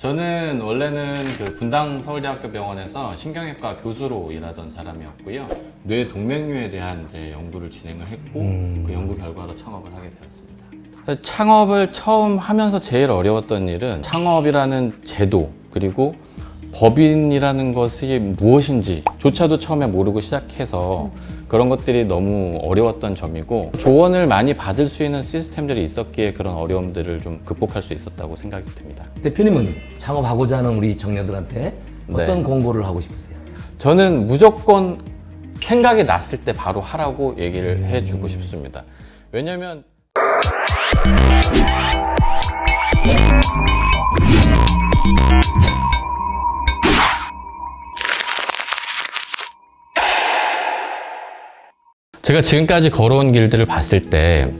저는 원래는 그 분당 서울대학교 병원에서 신경외과 교수로 일하던 사람이었고요. 뇌 동맥류에 대한 이제 연구를 진행을 했고 그 연구 결과로 창업을 하게 되었습니다. 창업을 처음 하면서 제일 어려웠던 일은 창업이라는 제도 그리고 법인이라는 것이 무엇인지 조차도 처음에 모르고 시작해서 그런 것들이 너무 어려웠던 점이고 조언을 많이 받을 수 있는 시스템들이 있었기에 그런 어려움들을 좀 극복할 수 있었다고 생각이 듭니다. 대표님은 창업하고자 하는 우리 청년들한테 어떤 공고를 하고 싶으세요? 저는 무조건 생각이 났을 때 바로 하라고 얘기를 해주고 싶습니다. 왜냐면 제가 지금까지 걸어온 길들을 봤을 때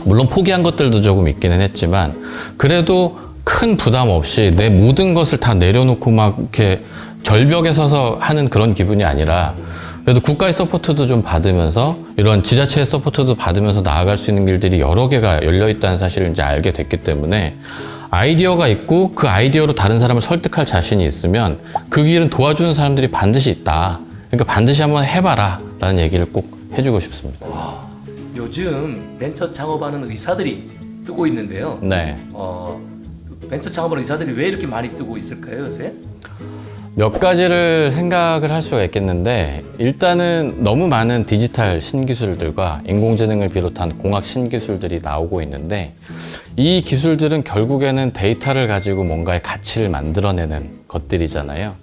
물론 포기한 것들도 조금 있기는 했지만 그래도 큰 부담 없이 내 모든 것을 다 내려놓고 막 이렇게 절벽에 서서 하는 그런 기분이 아니라 그래도 국가의 서포트도 좀 받으면서 이런 지자체의 서포트도 받으면서 나아갈 수 있는 길들이 여러 개가 열려 있다는 사실을 이제 알게 됐기 때문에 아이디어가 있고 그 아이디어로 다른 사람을 설득할 자신이 있으면 그 길은 도와주는 사람들이 반드시 있다. 그러니까 반드시 한번 해봐라 라는 얘기를 꼭 해주고 싶습니다. 요즘 벤처 창업하는 의사들이 뜨고 있는데요. 네. 벤처 창업하는 의사들이 왜 이렇게 많이 뜨고 있을까요, 요새? 몇 가지를 생각을 할 수가 있겠는데 일단은 너무 많은 디지털 신기술들과 인공지능을 비롯한 공학 신기술들이 나오고 있는데 이 기술들은 결국에는 데이터를 가지고 뭔가의 가치를 만들어내는 것들이잖아요.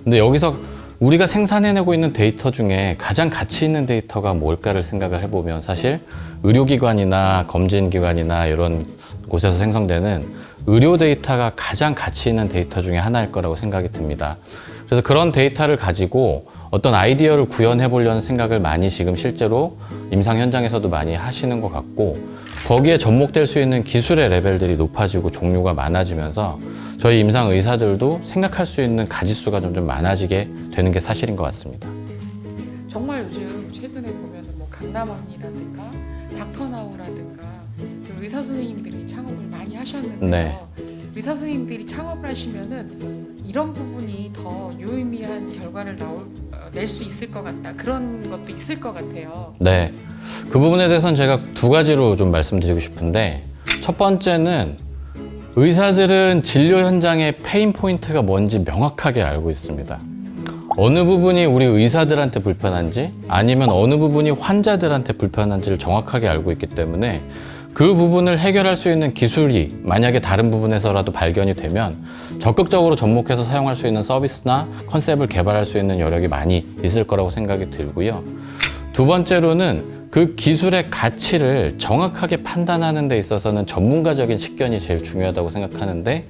근데 여기서 우리가 생산해내고 있는 데이터 중에 가장 가치 있는 데이터가 뭘까를 생각을 해보면 사실 의료기관이나 검진기관이나 이런 곳에서 생성되는 의료 데이터가 가장 가치 있는 데이터 중에 하나일 거라고 생각이 듭니다. 그래서 그런 데이터를 가지고 어떤 아이디어를 구현해 보려는 생각을 많이 지금 실제로 임상 현장에서도 많이 하시는 것 같고 거기에 접목될 수 있는 기술의 레벨들이 높아지고 종류가 많아지면서 저희 임상 의사들도 생각할 수 있는 가짓수가 점점 많아지게 되는 게 사실인 것 같습니다. 정말 요즘 최근에 보면 뭐 강남언니라든가 닥터나우라든가 그 의사 선생님들이 창업을 많이 하셨는데요. 네. 의사 선생님들이 창업을 하시면은 이런 부분이 더 유의미한 결과를 낼 수 있을 것 같다. 그런 것도 있을 것 같아요. 네. 그 부분에 대해서는 제가 두 가지로 좀 말씀드리고 싶은데 첫 번째는 의사들은 진료 현장의 페인 포인트가 뭔지 명확하게 알고 있습니다. 어느 부분이 우리 의사들한테 불편한지 아니면 어느 부분이 환자들한테 불편한지를 정확하게 알고 있기 때문에 그 부분을 해결할 수 있는 기술이 만약에 다른 부분에서라도 발견이 되면 적극적으로 접목해서 사용할 수 있는 서비스나 컨셉을 개발할 수 있는 여력이 많이 있을 거라고 생각이 들고요. 두 번째로는 그 기술의 가치를 정확하게 판단하는 데 있어서는 전문가적인 식견이 제일 중요하다고 생각하는데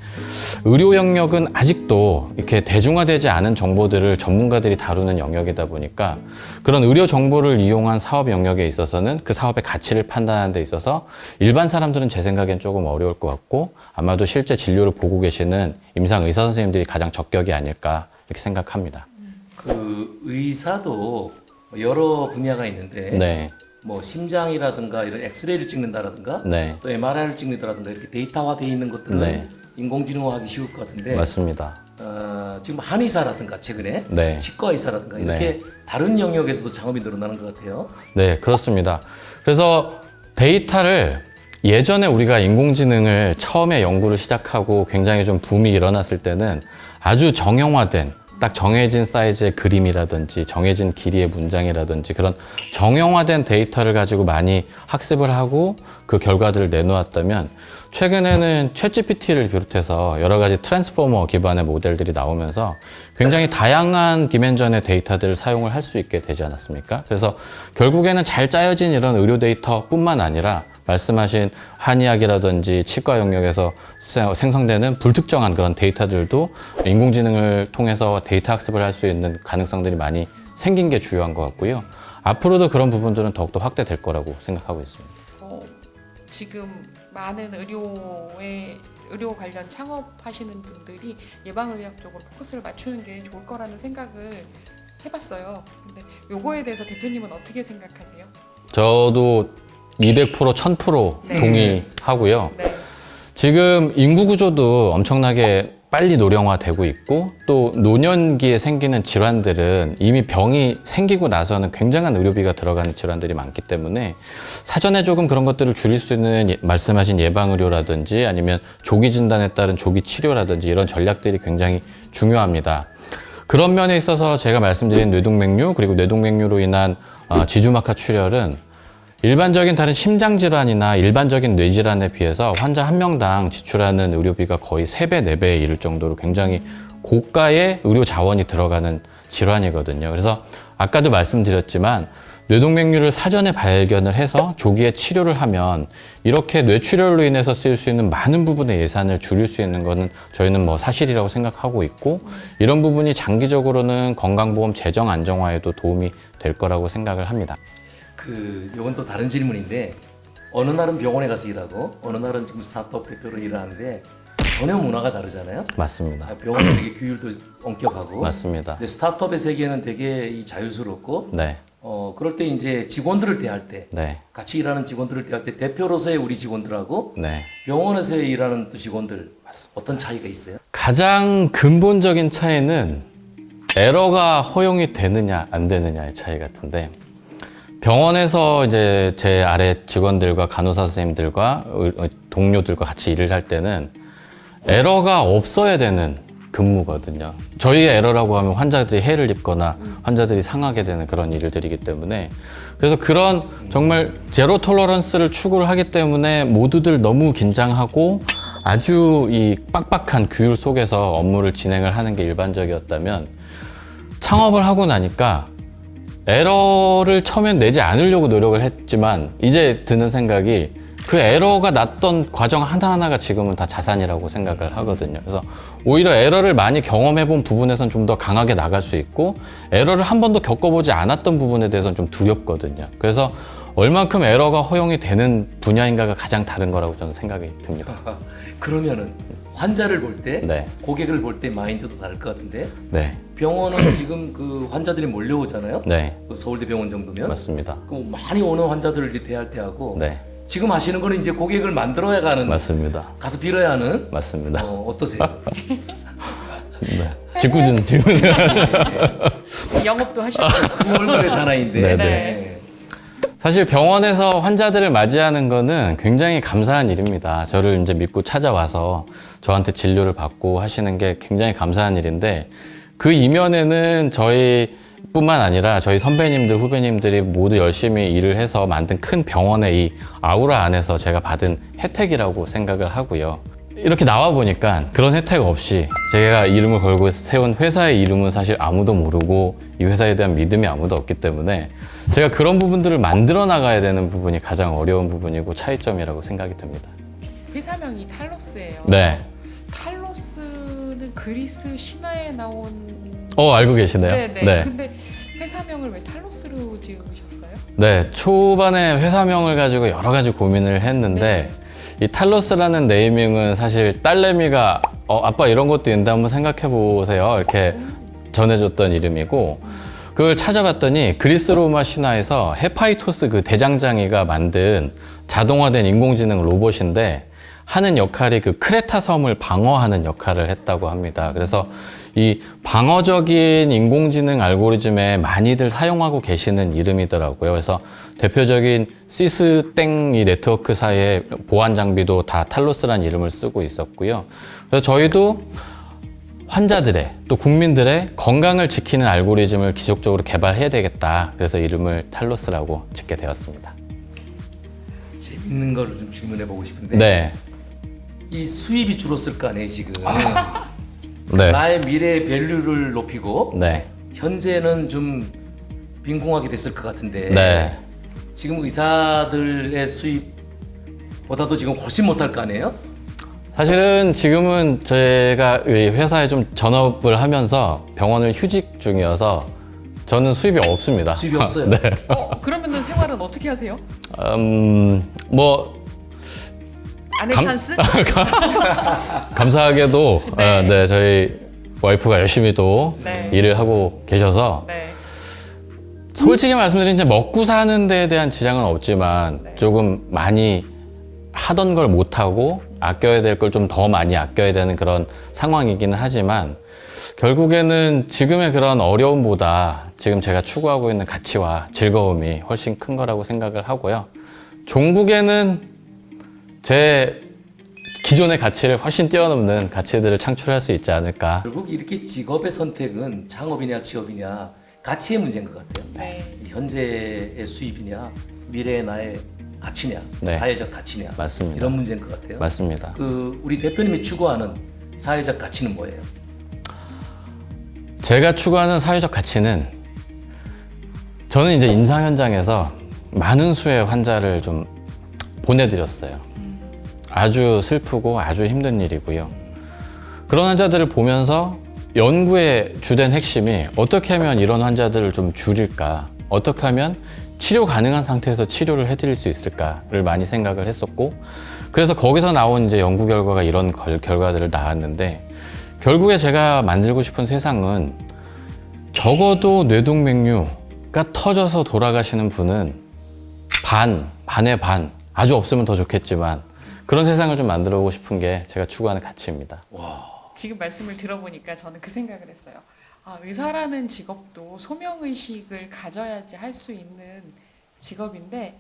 의료 영역은 아직도 이렇게 대중화되지 않은 정보들을 전문가들이 다루는 영역이다 보니까 그런 의료 정보를 이용한 사업 영역에 있어서는 그 사업의 가치를 판단하는 데 있어서 일반 사람들은 제 생각엔 조금 어려울 것 같고 아마도 실제 진료를 보고 계시는 임상 의사 선생님들이 가장 적격이 아닐까 이렇게 생각합니다. 그 의사도 여러 분야가 있는데 네. 뭐 심장이라든가 이런 엑스레이를 찍는다라든가 네. 또 MRI를 찍는다라든가 이렇게 데이터화되어 있는 것들은 네. 인공지능화하기 쉬울 것 같은데 맞습니다. 지금 한의사라든가 최근에 네. 치과의사라든가 이렇게 다른 영역에서도 창업이 늘어나는 것 같아요. 네, 그렇습니다. 그래서 데이터를 예전에 우리가 인공지능을 처음에 연구를 시작하고 굉장히 좀 붐이 일어났을 때는 아주 정형화된 딱 정해진 사이즈의 그림이라든지 정해진 길이의 문장이라든지 그런 정형화된 데이터를 가지고 많이 학습을 하고 그 결과들을 내놓았다면 최근에는 챗GPT를 비롯해서 여러 가지 트랜스포머 기반의 모델들이 나오면서 굉장히 다양한 디멘전의 데이터들을 사용을 할 수 있게 되지 않았습니까? 그래서 결국에는 잘 짜여진 이런 의료 데이터뿐만 아니라 말씀하신 한의학이라든지 치과 영역에서 생성되는 불특정한 그런 데이터들도 인공지능을 통해서 데이터 학습을 할 수 있는 가능성들이 많이 생긴 게 주요한 것 같고요. 앞으로도 그런 부분들은 더욱더 확대될 거라고 생각하고 있습니다. 지금 많은 의료 관련 창업하시는 분들이 예방의학 쪽으로 포커스를 맞추는 게 좋을 거라는 생각을 해봤어요. 근데 요거에 대해서 대표님은 어떻게 생각하세요? 저도 200% 1000% 네. 동의하고요. 네. 지금 인구 구조도 엄청나게 빨리 노령화되고 있고 또 노년기에 생기는 질환들은 이미 병이 생기고 나서는 굉장한 의료비가 들어가는 질환들이 많기 때문에 사전에 조금 그런 것들을 줄일 수 있는 말씀하신 예방의료라든지 아니면 조기 진단에 따른 조기 치료라든지 이런 전략들이 굉장히 중요합니다. 그런 면에 있어서 제가 말씀드린 뇌동맥류 그리고 뇌동맥류로 인한 지주막하 출혈은 일반적인 다른 심장질환이나 일반적인 뇌질환에 비해서 환자 한 명당 지출하는 의료비가 거의 3배, 4배에 이를 정도로 굉장히 고가의 의료 자원이 들어가는 질환이거든요. 그래서 아까도 말씀드렸지만 뇌동맥류를 사전에 발견을 해서 조기에 치료를 하면 이렇게 뇌출혈로 인해서 쓰일 수 있는 많은 부분의 예산을 줄일 수 있는 거는 저희는 뭐 사실이라고 생각하고 있고 이런 부분이 장기적으로는 건강보험 재정 안정화에도 도움이 될 거라고 생각을 합니다. 요건 또 다른 질문인데 어느 날은 병원에 가서 일하고 어느 날은 지금 스타트업 대표로 일을 하는데 전혀 문화가 다르잖아요. 맞습니다. 병원은 되게 규율도 엄격하고 맞습니다. 근데 스타트업의 세계는 되게 이 자유스럽고 네. 그럴 때 이제 직원들을 대할 때 네. 같이 일하는 직원들을 대할 때 대표로서의 우리 직원들하고 네. 병원에서 일하는 또 직원들 어떤 차이가 있어요? 가장 근본적인 차이는 에러가 허용이 되느냐 안 되느냐의 차이 같은데 병원에서 이제 제 아래 직원들과 간호사 선생님들과 동료들과 같이 일을 할 때는 에러가 없어야 되는 근무거든요. 저희의 에러라고 하면 환자들이 해를 입거나 환자들이 상하게 되는 그런 일들이기 때문에 그래서 그런 정말 제로 톨러런스를 추구를 하기 때문에 모두들 너무 긴장하고 아주 이 빡빡한 규율 속에서 업무를 진행을 하는 게 일반적이었다면 창업을 하고 나니까 에러를 처음엔 내지 않으려고 노력을 했지만 이제 드는 생각이 그 에러가 났던 과정 하나하나가 지금은 다 자산이라고 생각을 하거든요. 그래서 오히려 에러를 많이 경험해 본 부분에선 좀 더 강하게 나갈 수 있고 에러를 한 번도 겪어보지 않았던 부분에 대해서는 좀 두렵거든요. 그래서 얼만큼 에러가 허용이 되는 분야인가가 가장 다른 거라고 저는 생각이 듭니다. 그러면은 환자를 볼 때, 네. 고객을 볼 때 마인드도 다를 것 같은데 네, 병원은 지금 그 환자들이 몰려오잖아요. 네, 그 서울대병원 정도면 맞습니다. 그 많이 오는 환자들을 대할 때 하고 네, 지금 하시는 거는 이제 고객을 만들어야 가는 맞습니다. 가서 빌어야 하는 맞습니다. 어떠세요? 네. 직구준 질문. 영업도 하시고. 그 얼굴의 사나이인데. 네, 네. 사실 병원에서 환자들을 맞이하는 거는 굉장히 감사한 일입니다. 저를 이제 믿고 찾아와서 저한테 진료를 받고 하시는 게 굉장히 감사한 일인데 그 이면에는 저희뿐만 아니라 저희 선배님들, 후배님들이 모두 열심히 일을 해서 만든 큰 병원의 이 아우라 안에서 제가 받은 혜택이라고 생각을 하고요. 이렇게 나와 보니까 그런 혜택 없이 제가 이름을 걸고 세운 회사의 이름은 사실 아무도 모르고 이 회사에 대한 믿음이 아무도 없기 때문에 제가 그런 부분들을 만들어 나가야 되는 부분이 가장 어려운 부분이고 차이점이라고 생각이 듭니다. 회사명이 탈로스예요. 네. 탈로스는 그리스 신화에 나온. 알고 계시네요. 네네. 네. 근데 회사명을 왜 탈로스로 지으셨어요? 네. 초반에 회사명을 가지고 여러 가지 고민을 했는데 이 탈로스라는 네이밍은 사실 딸내미가 아빠 이런 것도 있는데 한번 생각해 보세요 이렇게 전해줬던 이름이고 그걸 찾아봤더니 그리스 로마 신화에서 헤파이토스 그 대장장이가 만든 자동화된 인공지능 로봇인데 하는 역할이 그 크레타 섬을 방어하는 역할을 했다고 합니다. 그래서 이 방어적인 인공지능 알고리즘에 많이들 사용하고 계시는 이름이더라고요. 그래서 대표적인 시스땡 이 네트워크사의 보안 장비도 다 탈로스라는 이름을 쓰고 있었고요. 그래서 저희도 환자들의 또 국민들의 건강을 지키는 알고리즘을 지속적으로 개발해야 되겠다. 그래서 이름을 탈로스라고 짓게 되었습니다. 재밌는 걸 좀 질문해 보고 싶은데 네. 이 수입이 줄었을 거 아니에요 지금. 네. 나의 미래의 밸류를 높이고 네. 현재는 좀 빈궁하게 됐을 것 같은데 네. 지금 의사들의 수입보다도 지금 훨씬 못할 거 아니에요? 사실은 지금은 제가 이 회사에 좀 전업을 하면서 병원을 휴직 중이어서 저는 수입이 없습니다. 수입이 없어요? 네. 그러면은 생활은 어떻게 하세요? 뭐 아내 감- 찬스? 감사하게도 네. 네, 저희 와이프가 열심히 또 네. 일을 하고 계셔서 네. 솔직히 말씀드리면 이제 먹고 사는 데에 대한 지장은 없지만 네. 조금 많이 하던 걸 못하고 아껴야 될 걸 좀 더 많이 아껴야 되는 그런 상황이기는 하지만 결국에는 지금의 그런 어려움보다 지금 제가 추구하고 있는 가치와 즐거움이 훨씬 큰 거라고 생각을 하고요. 종국에는 제 기존의 가치를 훨씬 뛰어넘는 가치들을 창출할 수 있지 않을까. 결국 이렇게 직업의 선택은 창업이냐 취업이냐 가치의 문제인 것 같아요. 네. 현재의 수입이냐 미래의 나의 가치냐 네. 사회적 가치냐 맞습니다. 이런 문제인 것 같아요. 맞습니다. 우리 대표님이 추구하는 사회적 가치는 뭐예요? 제가 추구하는 사회적 가치는 저는 이제 임상 현장에서 많은 수의 환자를 좀 보내드렸어요. 아주 슬프고 아주 힘든 일이고요. 그런 환자들을 보면서 연구의 주된 핵심이 어떻게 하면 이런 환자들을 좀 줄일까? 어떻게 하면 치료 가능한 상태에서 치료를 해드릴 수 있을까를 많이 생각을 했었고, 그래서 거기서 나온 이제 연구 결과가 이런 결과들을 나왔는데, 결국에 제가 만들고 싶은 세상은 적어도 뇌동맥류가 터져서 돌아가시는 분은 반의 반, 아주 없으면 더 좋겠지만 그런 세상을 좀 만들어 보고 싶은 게 제가 추구하는 가치입니다. 지금 말씀을 들어보니까 저는 그 생각을 했어요. 의사라는 직업도 소명의식을 가져야지 할 수 있는 직업인데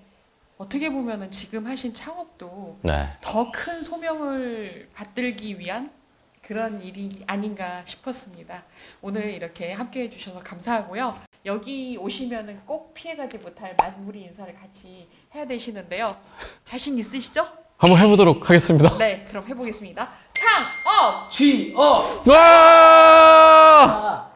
어떻게 보면은 지금 하신 창업도 네. 더 큰 소명을 받들기 위한 그런 일이 아닌가 싶었습니다. 오늘 이렇게 함께 해주셔서 감사하고요. 여기 오시면은 꼭 피해가지 못할 마무리 인사를 같이 해야 되시는데요. 자신 있으시죠? 한번 해보도록 하겠습니다. 네, 그럼 해보겠습니다. 창업! 취업! 와!